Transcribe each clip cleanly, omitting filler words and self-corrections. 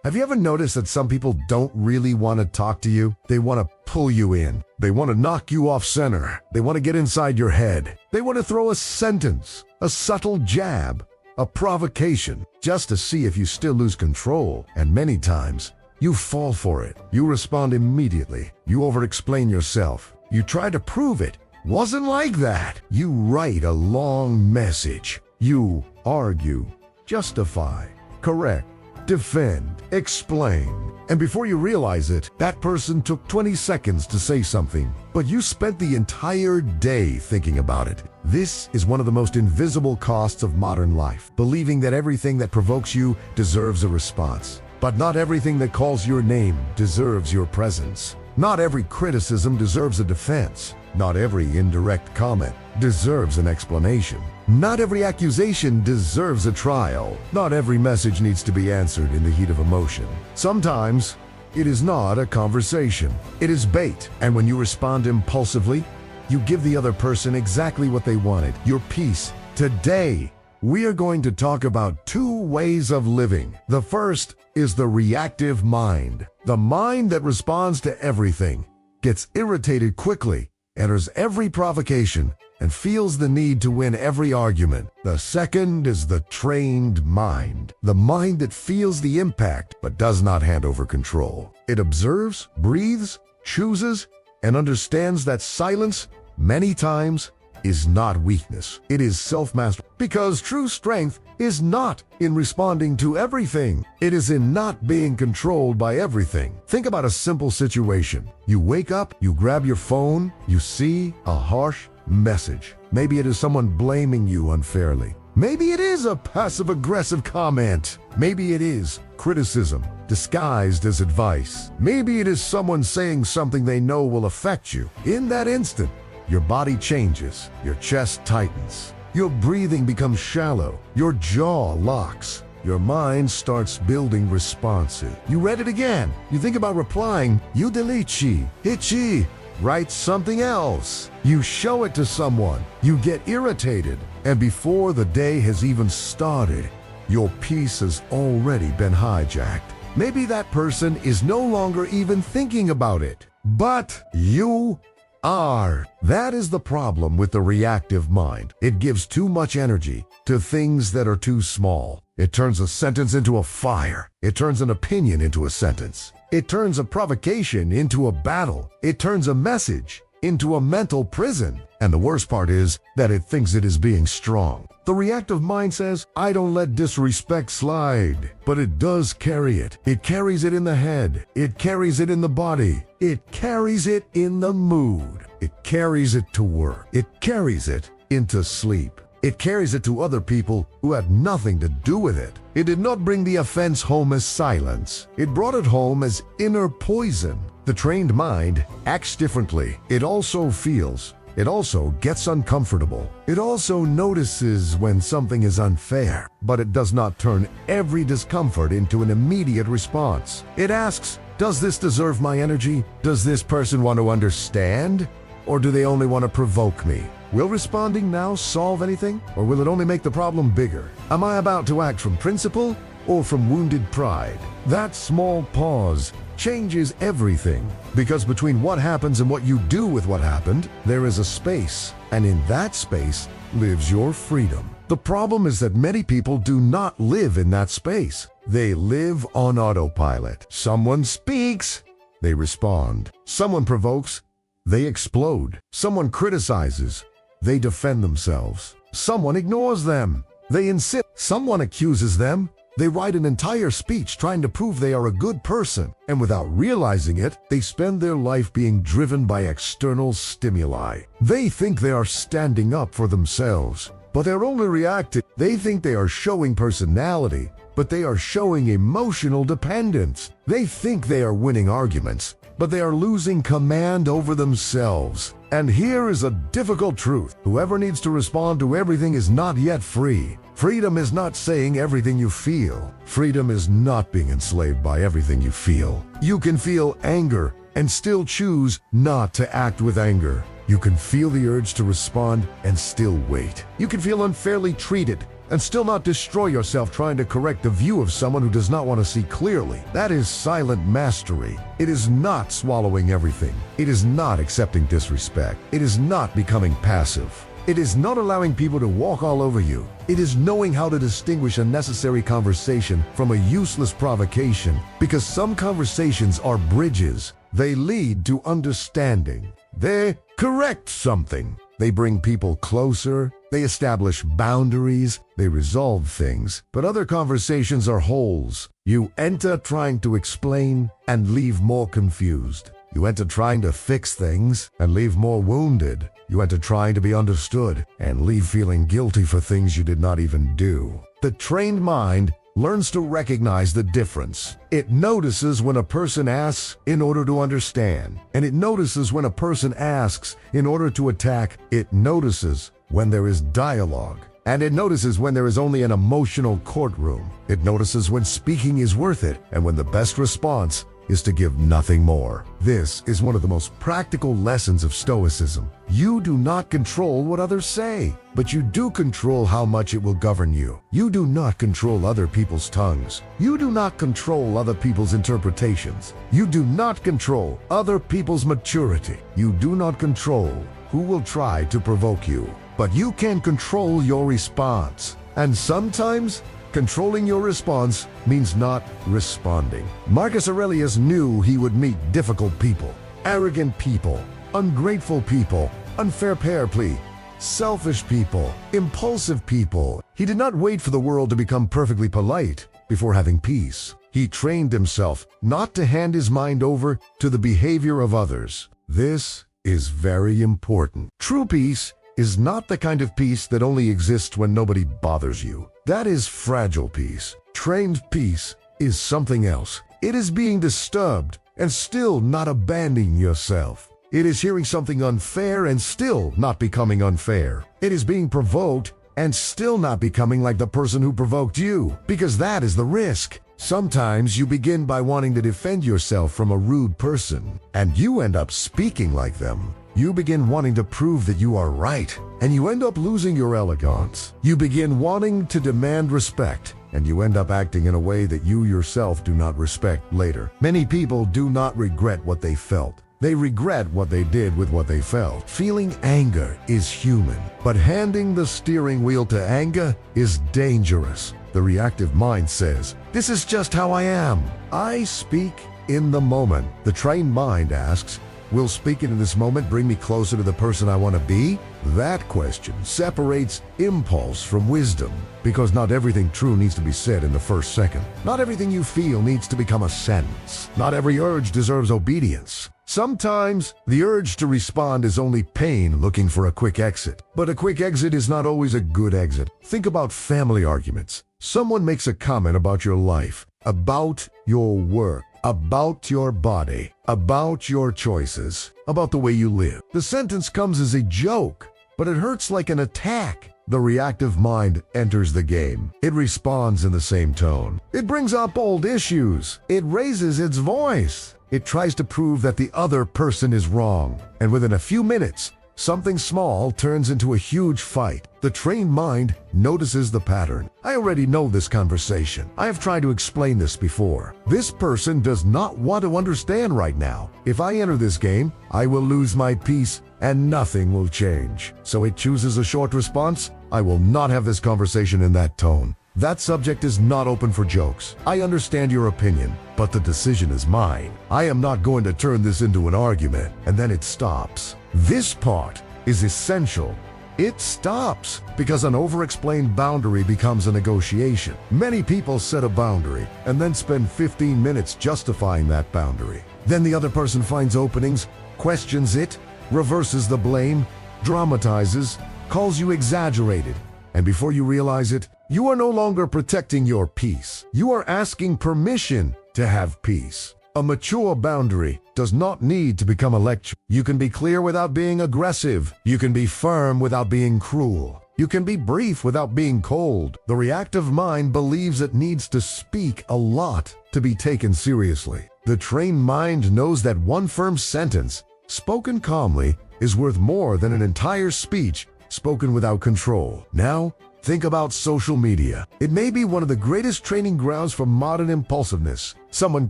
Have you ever noticed that some people don't really want to talk to you? They want to pull you in. They want to knock you off center. They want to get inside your head. They want to throw a sentence, a subtle jab, a provocation, just to see if you still lose control. And many times, you fall for it. You respond immediately. You overexplain yourself. You try to prove it wasn't like that. You write a long message. You argue, justify, correct, defend, explain. And before you realize it, that person took 20 seconds to say something, but you spent the entire day thinking about it. This is one of the most invisible costs of modern life, believing that everything that provokes you deserves a response. But not everything that calls your name deserves your presence. Not every criticism deserves a defense. Not every indirect comment deserves an explanation. Not every accusation deserves a trial. Not every message needs to be answered in the heat of emotion. Sometimes, it is not a conversation. It is bait. And when you respond impulsively, you give the other person exactly what they wanted, your peace. Today, we are going to talk about two ways of living. The first is the reactive mind. The mind that responds to everything, gets irritated quickly, enters every provocation, and feels the need to win every argument. The second is the trained mind. The mind that feels the impact but does not hand over control. It observes, breathes, chooses, and understands that silence, many times, is not weakness. It is self-mastery. Because true strength is not in responding to everything. It is in not being controlled by everything. Think about a simple situation. You wake up, you grab your phone, you see a harsh message. Maybe it is someone blaming you unfairly. Maybe it is a passive-aggressive comment. Maybe it is criticism disguised as advice. Maybe it is someone saying something they know will affect you. In that instant, your body changes, your chest tightens, your breathing becomes shallow, your jaw locks, your mind starts building responses. You read it again, you think about replying, you delete she, hit she, write something else. You show it to someone, you get irritated, and before the day has even started, your peace has already been hijacked. Maybe that person is no longer even thinking about it, but you are. That is the problem with the reactive mind. It gives too much energy to things that are too small. It turns a sentence into a fire. It turns an opinion into a sentence. It turns a provocation into a battle. It turns a message into a mental prison. And the worst part is that it thinks it is being strong. The reactive mind says, I don't let disrespect slide, but it does carry it. It carries it in the head. It carries it in the body. It carries it in the mood. It carries it to work. It carries it into sleep. It carries it to other people who had nothing to do with it. It did not bring the offense home as silence. It brought it home as inner poison. The trained mind acts differently. It also feels. It also gets uncomfortable. It also notices when something is unfair, but it does not turn every discomfort into an immediate response. It asks, does this deserve my energy? Does this person want to understand? Or do they only want to provoke me? Will responding now solve anything? Or will it only make the problem bigger? Am I about to act from principle or from wounded pride? That small pause changes everything, because between what happens and what you do with what happened, there is a space, and in that space lives your freedom. The problem is that many people do not live in that space. They live on autopilot. Someone speaks, they respond. Someone provokes, they explode. Someone criticizes, they defend themselves. Someone ignores them, they insist. Someone accuses them, they write an entire speech trying to prove they are a good person, and without realizing it, they spend their life being driven by external stimuli. They think they are standing up for themselves, but they're only reacting. They think they are showing personality, but they are showing emotional dependence. They think they are winning arguments, but they are losing command over themselves. And here is a difficult truth. Whoever needs to respond to everything is not yet free. Freedom is not saying everything you feel. Freedom is not being enslaved by everything you feel. You can feel anger and still choose not to act with anger. You can feel the urge to respond and still wait. You can feel unfairly treated and still not destroy yourself trying to correct the view of someone who does not want to see clearly. That is silent mastery. It is not swallowing everything. It is not accepting disrespect. It is not becoming passive. It is not allowing people to walk all over you. It is knowing how to distinguish a necessary conversation from a useless provocation, because some conversations are bridges. They lead to understanding. They correct something. They bring people closer. They establish boundaries. They resolve things. But other conversations are holes. You enter trying to explain and leave more confused. You enter trying to fix things and leave more wounded. You enter trying to be understood and leave feeling guilty for things you did not even do. The trained mind learns to recognize the difference. It notices when a person asks in order to understand, and it notices when a person asks in order to attack. It notices when there is dialogue, and it notices when there is only an emotional courtroom. It notices when speaking is worth it, and when the best response is to give nothing more. This is one of the most practical lessons of Stoicism. You do not control what others say, but you do control how much it will govern you. You do not control other people's tongues. You do not control other people's interpretations. You do not control other people's maturity. You do not control who will try to provoke you, but you can control your response. And sometimes controlling your response means not responding. Marcus Aurelius knew he would meet difficult people, arrogant people, ungrateful people, unfair play, selfish people, impulsive people. He did not wait for the world to become perfectly polite before having peace. He trained himself not to hand his mind over to the behavior of others. This is very important. True peace is not the kind of peace that only exists when nobody bothers you. That is fragile peace. Trained peace is something else. It is being disturbed and still not abandoning yourself. It is hearing something unfair and still not becoming unfair. It is being provoked and still not becoming like the person who provoked you, because that is the risk. Sometimes you begin by wanting to defend yourself from a rude person, and you end up speaking like them. You begin wanting to prove that you are right, and you end up losing your elegance. You begin wanting to demand respect, and you end up acting in a way that you yourself do not respect later. Many people do not regret what they felt. They regret what they did with what they felt. Feeling anger is human, but handing the steering wheel to anger is dangerous. The reactive mind says, "This is just how I am. I speak in the moment." The trained mind asks, "Will speaking in this moment bring me closer to the person I want to be?" That question separates impulse from wisdom, because not everything true needs to be said in the first second. Not everything you feel needs to become a sentence. Not every urge deserves obedience. Sometimes the urge to respond is only pain looking for a quick exit. But a quick exit is not always a good exit. Think about family arguments. Someone makes a comment about your life, about your work, about your body, about your choices, about the way you live. The sentence comes as a joke, but it hurts like an attack. The reactive mind enters the game. It responds in the same tone. It brings up old issues. It raises its voice. It tries to prove that the other person is wrong. And within a few minutes, something small turns into a huge fight. The trained mind notices the pattern. I already know this conversation. I have tried to explain this before. This person does not want to understand right now. If I enter this game, I will lose my peace and nothing will change. So it chooses a short response. I will not have this conversation in that tone. That subject is not open for jokes. I understand your opinion, but the decision is mine. I am not going to turn this into an argument, and then it stops. This part is essential. It stops because an overexplained boundary becomes a negotiation. Many people set a boundary and then spend 15 minutes justifying that boundary. Then the other person finds openings, questions it, reverses the blame, dramatizes, calls you exaggerated, and before you realize it, you are no longer protecting your peace. You are asking permission to have peace. A mature boundary does not need to become a lecture. You can be clear without being aggressive. You can be firm without being cruel. You can be brief without being cold. The reactive mind believes it needs to speak a lot to be taken seriously. The trained mind knows that one firm sentence, spoken calmly, is worth more than an entire speech spoken without control. Now, Think about social media. It may be one of the greatest training grounds for modern impulsiveness. Someone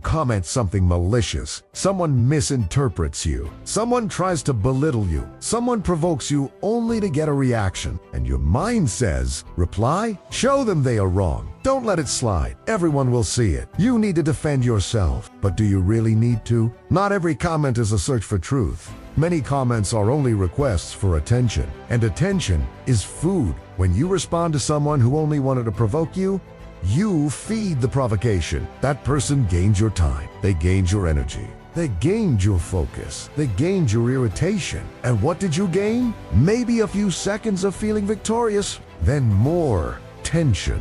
comments something malicious. Someone misinterprets you. Someone tries to belittle you. Someone provokes you only to get a reaction. And your mind says, reply? Show them they are wrong. Don't let it slide. Everyone will see it. You need to defend yourself. But do you really need to? Not every comment is a search for truth. Many comments are only requests for attention. And attention is food. When you respond to someone who only wanted to provoke you, you feed the provocation. That person gains your time. They gained your energy. They gained your focus. They gained your irritation. And what did you gain? Maybe a few seconds of feeling victorious. Then more tension,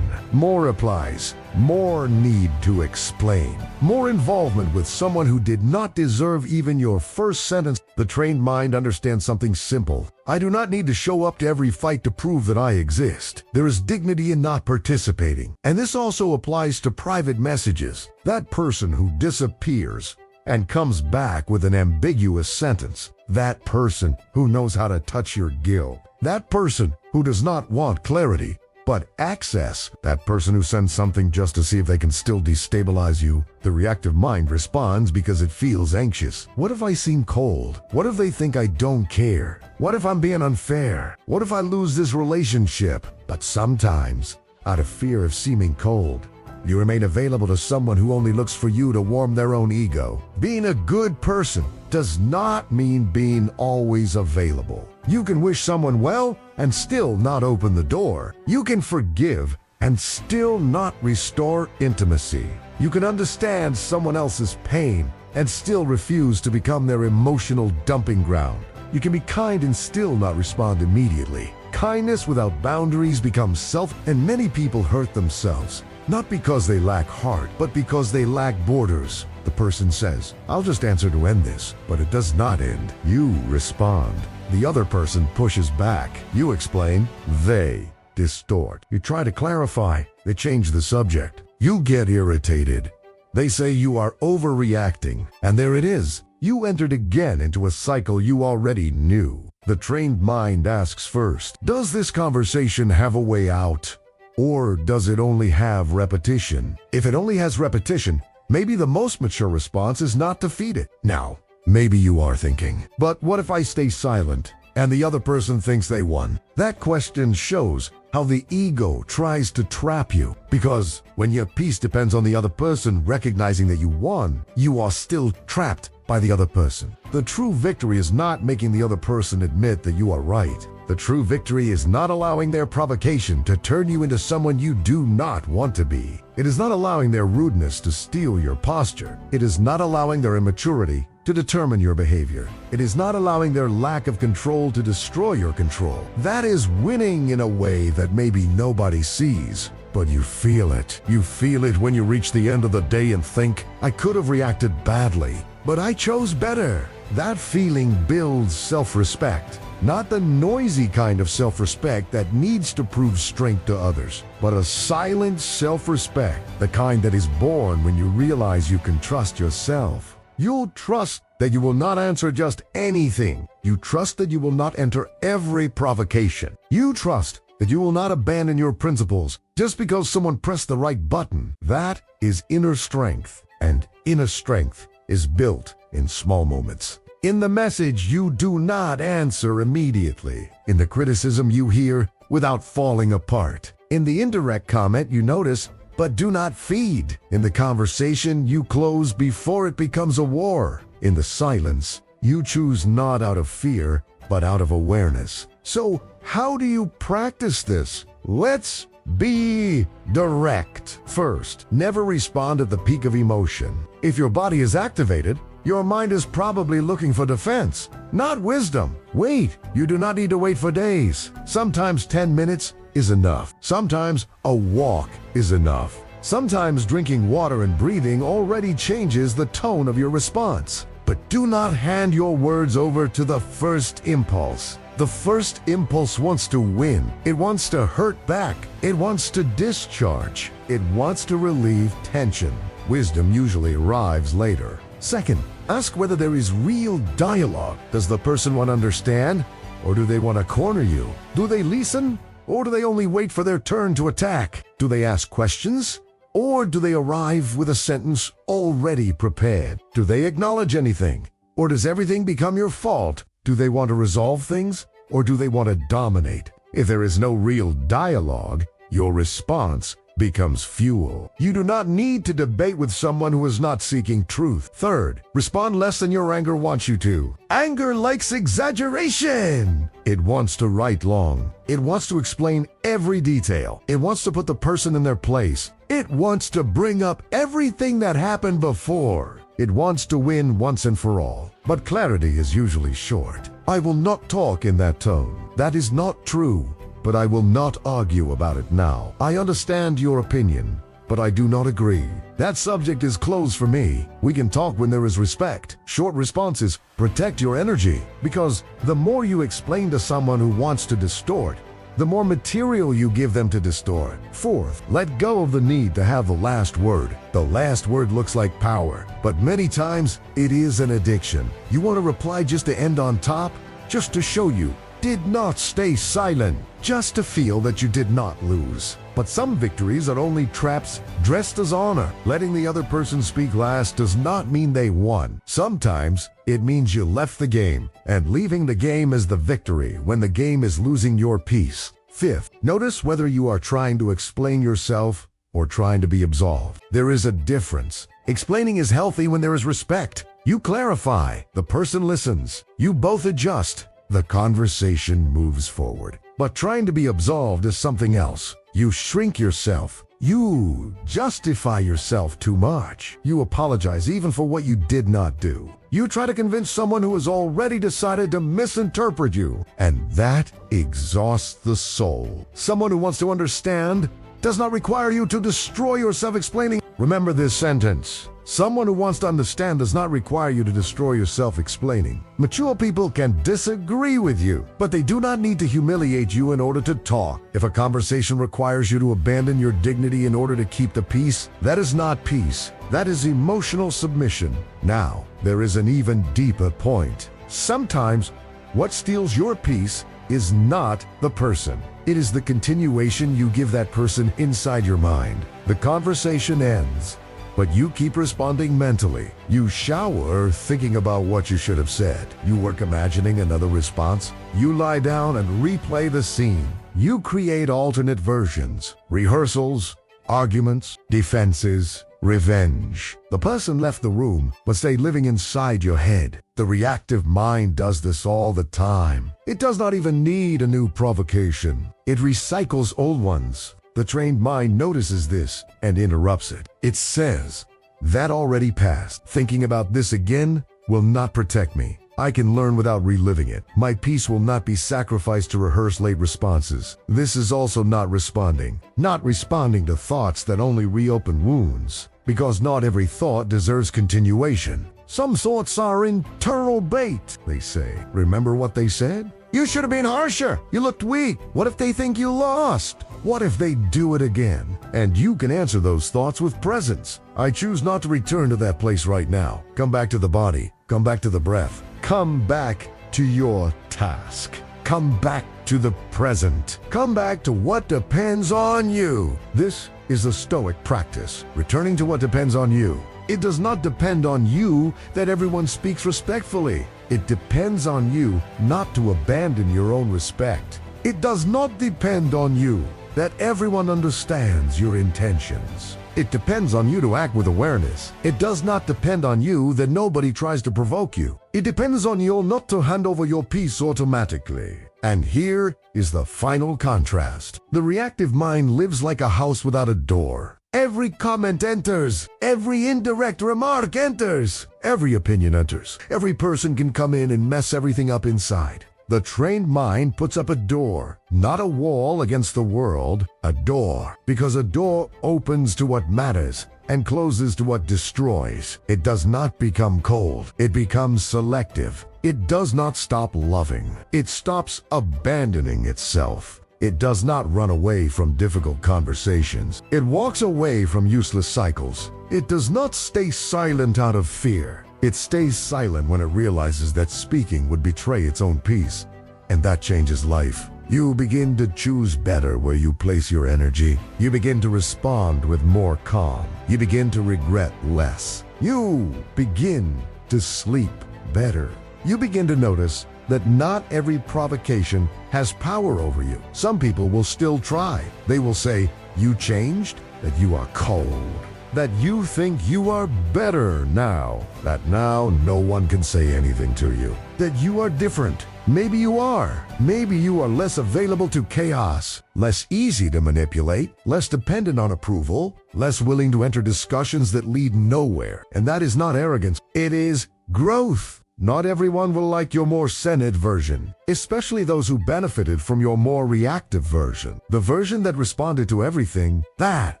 more replies, more need to explain, more involvement with someone who did not deserve even your first sentence. The trained mind understands something simple. I do not need to show up to every fight to prove that I exist. There is dignity in not participating. And this also applies to private messages. That person who disappears and comes back with an ambiguous sentence. That person who knows how to touch your guilt. That person who does not want clarity, but access. That person who sends something just to see if they can still destabilize you. The reactive mind responds because it feels anxious. What if I seem cold? What if they think I don't care? What if I'm being unfair? What if I lose this relationship? But sometimes, out of fear of seeming cold, you remain available to someone who only looks for you to warm their own ego. Being a good person does not mean being always available. You can wish someone well and still not open the door. You can forgive and still not restore intimacy. You can understand someone else's pain and still refuse to become their emotional dumping ground. You can be kind and still not respond immediately. Kindness without boundaries becomes self, and many people hurt themselves. Not because they lack heart, but because they lack borders. The person says, I'll just answer to end this, but it does not end. You respond. The other person pushes back. You explain. They distort. You try to clarify. They change the subject. You get irritated. They say you are overreacting. And there it is. You entered again into a cycle you already knew. The trained mind asks first, does this conversation have a way out? Or does it only have repetition? If it only has repetition, maybe the most mature response is not to feed it. Now, maybe you are thinking, but what if I stay silent and the other person thinks they won? That question shows how the ego tries to trap you. Because when your peace depends on the other person recognizing that you won, you are still trapped by the other person. The true victory is not making the other person admit that you are right. The true victory is not allowing their provocation to turn you into someone you do not want to be. It is not allowing their rudeness to steal your posture. It is not allowing their immaturity to determine your behavior. It is not allowing their lack of control to destroy your control. That is winning in a way that maybe nobody sees, but you feel it. You feel it when you reach the end of the day and think, I could have reacted badly, but I chose better. That feeling builds self-respect. Not the noisy kind of self-respect that needs to prove strength to others, but a silent self-respect, the kind that is born when you realize you can trust yourself. You'll trust that you will not answer just anything. You trust that you will not enter every provocation. You trust that you will not abandon your principles just because someone pressed the right button. That is inner strength, and inner strength is built in small moments. In the message, you do not answer immediately. In the criticism, you hear without falling apart. In the indirect comment, you notice, but do not feed. In the conversation, you close before it becomes a war. In the silence, you choose not out of fear, but out of awareness. So, how do you practice this? Let's be direct. First, never respond at the peak of emotion. If your body is activated, your mind is probably looking for defense, not wisdom. Wait. You do not need to wait for days. Sometimes 10 minutes is enough. Sometimes a walk is enough. Sometimes drinking water and breathing already changes the tone of your response. But do not hand your words over to the first impulse. The first impulse wants to win. It wants to hurt back. It wants to discharge. It wants to relieve tension. Wisdom usually arrives later. Second, ask whether there is real dialogue. Does the person want to understand, or do they want to corner you? Do they listen, Or do they only wait for their turn to attack? Do they ask questions? Or do they arrive with a sentence already prepared? Do they acknowledge anything? Or does everything become your fault? Do they want to resolve things? Or do they want to dominate? If there is no real dialogue, your response becomes fuel. You do not need to debate with someone who is not seeking truth. Third, respond less than your anger wants you to. Anger likes exaggeration. It wants to write long. It wants to explain every detail. It wants to put the person in their place. It wants to bring up everything that happened before. It wants to win once and for all. But clarity is usually short. I will not talk in that tone. That is not true. But I will not argue about it now. I understand your opinion, but I do not agree. That subject is closed for me. We can talk when there is respect. Short responses protect your energy, because the more you explain to someone who wants to distort, the more material you give them to distort. Fourth, let go of the need to have the last word. The last word looks like power, but many times it is an addiction. You want to reply just to end on top, just to show you did not stay silent, just to feel that you did not lose. But some victories are only traps dressed as honor. Letting the other person speak last does not mean they won. Sometimes it means you left the game, and leaving the game is the victory when the game is losing your peace. Fifth, notice whether you are trying to explain yourself or trying to be absolved. There is a difference. Explaining is healthy when there is respect. You clarify, the person listens, you both adjust. The conversation moves forward. But trying to be absolved is something else. You shrink yourself. You justify yourself too much. You apologize even for what you did not do. You try to convince someone who has already decided to misinterpret you. And that exhausts the soul. Someone who wants to understand does not require you to destroy yourself explaining. Remember this sentence. Someone who wants to understand does not require you to destroy yourself explaining. Mature people can disagree with you, but they do not need to humiliate you in order to talk. If a conversation requires you to abandon your dignity in order to keep the peace, that is not peace. That is emotional submission. Now, there is an even deeper point. Sometimes, what steals your peace is not the person. It is the continuation you give that person inside your mind. The conversation ends, but you keep responding mentally. You shower thinking about what you should have said. You work imagining another response. You lie down and replay the scene. You create alternate versions, rehearsals, arguments, defenses, revenge. The person left the room but stayed living inside your head. The reactive mind does this all the time. It does not even need a new provocation. It recycles old ones. The trained mind notices this and interrupts it. It says, that already passed. Thinking about this again will not protect me. I can learn without reliving it. My peace will not be sacrificed to rehearse late responses. This is also not responding. Not responding to thoughts that only reopen wounds. Because not every thought deserves continuation. Some thoughts are internal bait, they say. Remember what they said? You should have been harsher. You looked weak. What if they think you lost? What if they do it again? And you can answer those thoughts with presence. I choose not to return to that place right now. Come back to the body. Come back to the breath. Come back to your task. Come back to the present. Come back to what depends on you. This is the Stoic practice. Returning to what depends on you. It does not depend on you that everyone speaks respectfully. It depends on you not to abandon your own respect. It does not depend on you that everyone understands your intentions. It depends on you to act with awareness. It does not depend on you that nobody tries to provoke you. It depends on you not to hand over your peace automatically. And here is the final contrast. The reactive mind lives like a house without a door. Every comment enters. Every indirect remark enters. Every opinion enters. Every person can come in and mess everything up inside. The trained mind puts up a door, not a wall against the world, a door, because a door opens to what matters and closes to what destroys. It does not become cold. It becomes selective. It does not stop loving. It stops abandoning itself. It does not run away from difficult conversations. It walks away from useless cycles. It does not stay silent out of fear. It stays silent when it realizes that speaking would betray its own peace, and that changes life. You begin to choose better where you place your energy. You begin to respond with more calm. You begin to regret less. You begin to sleep better. You begin to notice that not every provocation has power over you. Some people will still try. They will say, "You changed?" That you are cold. That you think you are better now. That now no one can say anything to you. That you are different. Maybe you are. Maybe you are less available to chaos, less easy to manipulate, less dependent on approval, less willing to enter discussions that lead nowhere. And that is not arrogance. It is growth. Not everyone will like your more centered version, especially those who benefited from your more reactive version. The version that responded to everything, that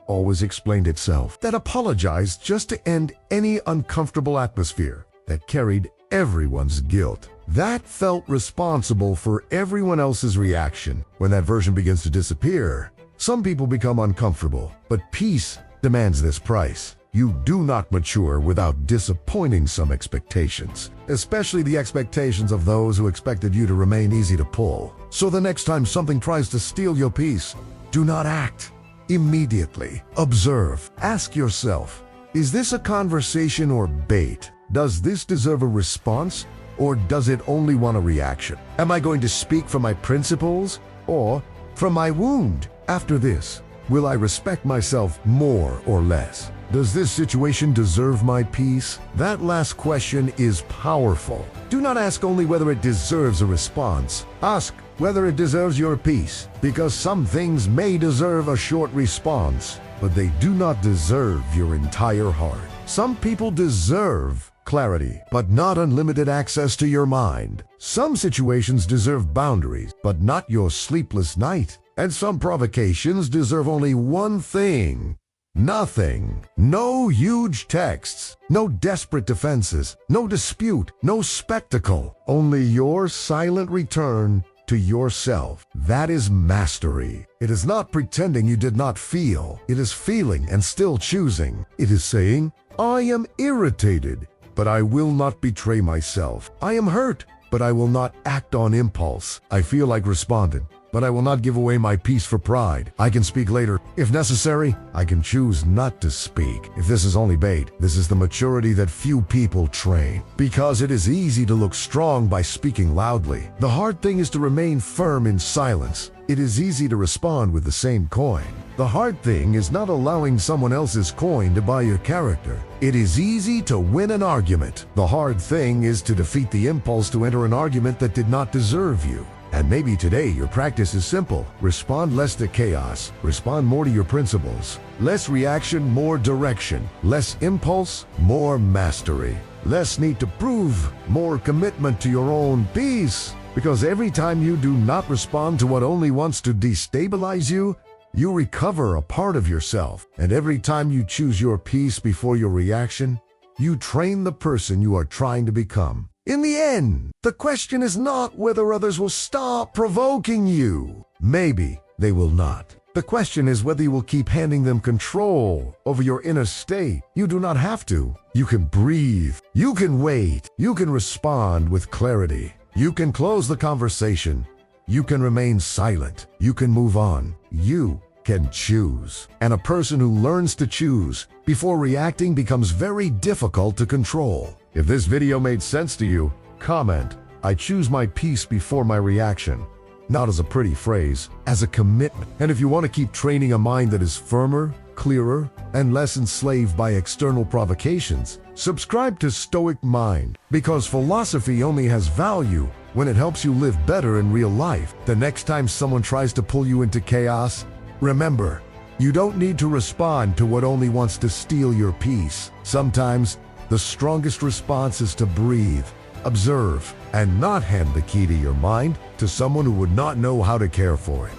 always explained itself, that apologized just to end any uncomfortable atmosphere, that carried everyone's guilt, that felt responsible for everyone else's reaction. When that version begins to disappear, some people become uncomfortable, but peace demands this price. You do not mature without disappointing some expectations, especially the expectations of those who expected you to remain easy to pull. So the next time something tries to steal your peace, do not act. Immediately observe. Ask yourself, is this a conversation or bait? Does this deserve a response, or does it only want a reaction? Am I going to speak from my principles or from my wound? After this, will I respect myself more or less? Does this situation deserve my peace? That last question is powerful. Do not ask only whether it deserves a response. Ask whether it deserves your peace, because some things may deserve a short response, but they do not deserve your entire heart. Some people deserve clarity, but not unlimited access to your mind. Some situations deserve boundaries, but not your sleepless night. And some provocations deserve only one thing: nothing. No huge texts, no desperate defenses, no dispute, no spectacle. Only your silent return to yourself. That is mastery. It is not pretending you did not feel. It is feeling and still choosing. It is saying, I am irritated, but I will not betray myself. I am hurt, but I will not act on impulse. I feel like responding, but I will not give away my peace for pride. I can speak later. If necessary, I can choose not to speak. If this is only bait, this is the maturity that few people train. Because it is easy to look strong by speaking loudly. The hard thing is to remain firm in silence. It is easy to respond with the same coin. The hard thing is not allowing someone else's coin to buy your character. It is easy to win an argument. The hard thing is to defeat the impulse to enter an argument that did not deserve you. And maybe today your practice is simple. Respond less to chaos. Respond more to your principles. Less reaction, more direction. Less impulse, more mastery. Less need to prove, more commitment to your own peace. Because every time you do not respond to what only wants to destabilize you, you recover a part of yourself. And every time you choose your peace before your reaction, you train the person you are trying to become. In the end, the question is not whether others will stop provoking you. Maybe they will not. The question is whether you will keep handing them control over your inner state. You do not have to. You can breathe. You can wait. You can respond with clarity. You can close the conversation. You can remain silent. You can move on. You can choose. And a person who learns to choose before reacting becomes very difficult to control. If this video made sense to you, comment, I choose my peace before my reaction. Not as a pretty phrase, as a commitment. And if you want to keep training a mind that is firmer, clearer, and less enslaved by external provocations, subscribe to Stoic Mind, because philosophy only has value when it helps you live better in real life. The next time someone tries to pull you into chaos, remember, you don't need to respond to what only wants to steal your peace. Sometimes, the strongest response is to breathe, observe, and not hand the key to your mind to someone who would not know how to care for it.